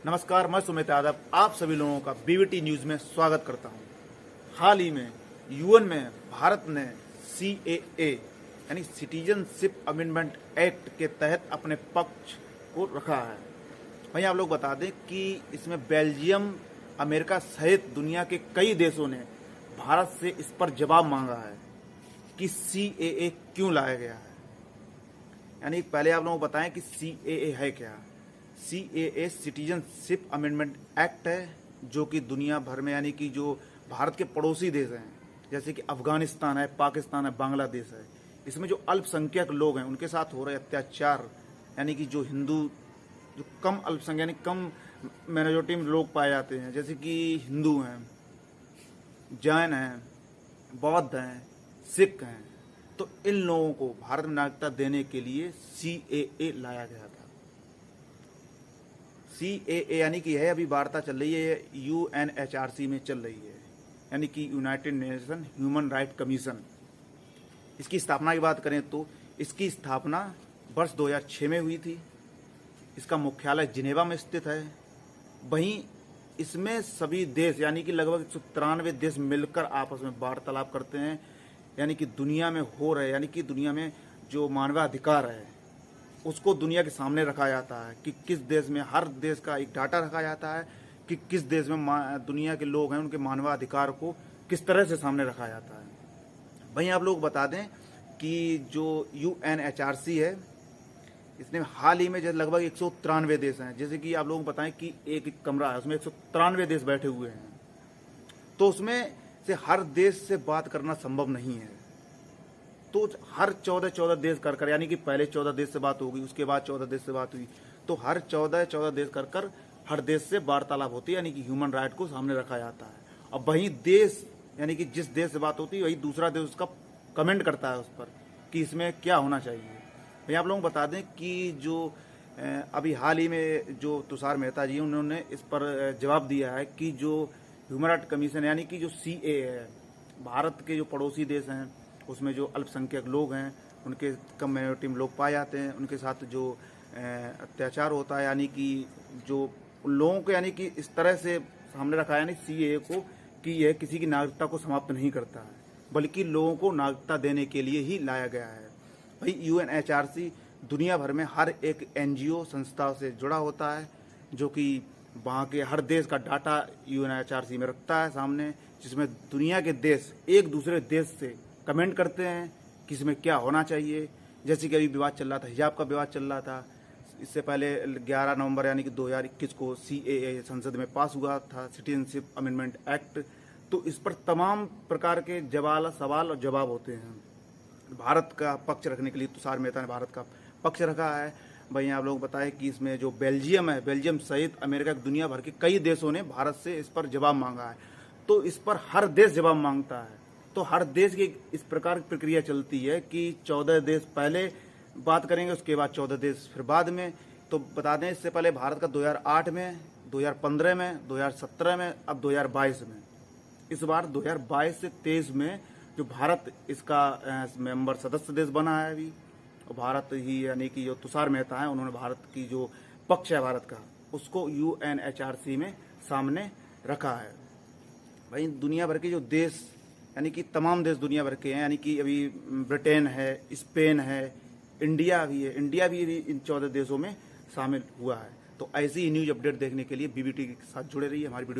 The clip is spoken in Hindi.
नमस्कार, मैं सुमित यादव आप सभी लोगों का बीवीटी न्यूज में स्वागत करता हूं। हाल ही में यूएन में भारत ने सीएए यानी सिटीजनशिप अमेंडमेंट एक्ट के तहत अपने पक्ष को रखा है। वहीं आप लोग बता दें कि इसमें बेल्जियम, अमेरिका सहित दुनिया के कई देशों ने भारत से इस पर जवाब मांगा है कि सीएए क्यों लाया गया है। यानी पहले आप लोगों को बताएं कि सीएए है क्या। सीएए सिटीजनशिप अमेंडमेंट एक्ट है, जो कि दुनिया भर में यानी कि जो भारत के पड़ोसी देश हैं जैसे कि अफगानिस्तान है, पाकिस्तान है, बांग्लादेश है, इसमें जो अल्पसंख्यक लोग हैं उनके साथ हो रहे अत्याचार, यानी कि जो हिंदू, जो कम अल्पसंख्यक यानी कम मेजोरिटी में लोग पाए जाते हैं, जैसे कि हिंदू हैं, जैन हैं, बौद्ध हैं, सिख हैं, तो इन लोगों को भारत में नागरिकता देने के लिए सीएए लाया गया था। सीएए यानी कि है, अभी वार्ता चल रही है, यूएनएचआरसी में चल रही है, यानी कि United nation human right commission. इसकी स्थापना की बात करें तो इसकी स्थापना वर्ष 2006 में हुई थी। इसका मुख्यालय जिनेवा में स्थित है। वहीं इसमें सभी देश यानी कि लगभग 193 देश मिलकर आपस में वार्तालाप करते हैं, यानी कि दुनिया में हो रहे, यानी कि दुनिया में जो मानवाधिकार है उसको दुनिया के सामने रखा जाता है कि किस देश में, हर देश का एक डाटा रखा जाता है कि किस देश में दुनिया के लोग हैं उनके मानवाधिकार को किस तरह से सामने रखा जाता है। वहीं आप लोग बता दें कि जो यूएनएचआरसी है, इसने हाल ही में जैसे लगभग 193 देश हैं, जैसे कि आप लोगों को बताएं कि एक कमरा है उसमें 193 देश बैठे हुए हैं, तो उसमें से हर देश से बात करना संभव नहीं है। तो हर 14 देश कर यानी कि पहले 14 देश से बात होगी, उसके बाद 14 देश से बात हुई, तो हर 14 देश कर हर देश से वार्तालाप होती है, यानी कि ह्यूमन राइट को सामने रखा जाता है। अब वही देश यानी कि जिस देश से बात होती है वही दूसरा देश उसका कमेंट करता है उस पर कि इसमें क्या होना चाहिए। भाई आप लोगों को बता दें कि जो अभी हाल ही में जो तुषार मेहता जी उन्होंने इस पर जवाब दिया है कि जो ह्यूमन राइट कमीशन यानी कि जो सीएए है, भारत के जो पड़ोसी देश हैं उसमें जो अल्पसंख्यक लोग हैं, उनके कम माइनॉरिटी में लोग पाए जाते हैं, उनके साथ जो अत्याचार होता है, यानी कि जो लोगों को यानी कि इस तरह से सामने रखा है यानी सीएए को कि यह किसी की नागरिकता को समाप्त नहीं करता है, बल्कि लोगों को नागरिकता देने के लिए ही लाया गया है। भाई यूएनएचआरसी दुनिया भर में हर एक एनजीओ संस्था से जुड़ा होता है, जो कि वहाँ के हर देश का डाटा यूएनएचआरसी में रखता है सामने, जिसमें दुनिया के देश एक दूसरे देश से कमेंट करते हैं कि इसमें क्या होना चाहिए। जैसे कि अभी विवाद चल रहा था, हिजाब का विवाद चल रहा था, इससे पहले 11 नवंबर यानी कि 2021 को सीएए संसद में पास हुआ था, सिटीजनशिप अमेंडमेंट एक्ट। तो इस पर तमाम प्रकार के सवाल और जवाब होते हैं। भारत का पक्ष रखने के लिए तुषार मेहता ने भारत का पक्ष रखा है। वहीं आप लोग बताएं कि इसमें जो बेल्जियम है, बेल्जियम सहित अमेरिका, दुनिया भर के कई देशों ने भारत से इस पर जवाब मांगा है। तो इस पर हर देश जवाब मांगता है, तो हर देश की इस प्रकार की प्रक्रिया चलती है कि 14 देश पहले बात करेंगे, उसके बाद 14 देश फिर बाद में। तो बता दें इससे पहले भारत का 2008 में, 2015 में, 2017 में, अब 2022 में, इस बार 2022 से 23 में जो भारत इसका मेंबर सदस्य देश बना है अभी, और भारत ही यानी कि जो तुषार मेहता है उन्होंने भारत की जो पक्ष है भारत का उसको यूएनएचआरसी में सामने रखा है। भाई दुनिया भर के जो देश यानी कि तमाम देश दुनिया भर के हैं, यानी कि अभी ब्रिटेन है, स्पेन है, इंडिया भी है, इंडिया भी इन 14 देशों में शामिल हुआ है। तो ऐसी ही न्यूज अपडेट देखने के लिए बीबीटी के साथ जुड़े रहिए। हमारी वीडियो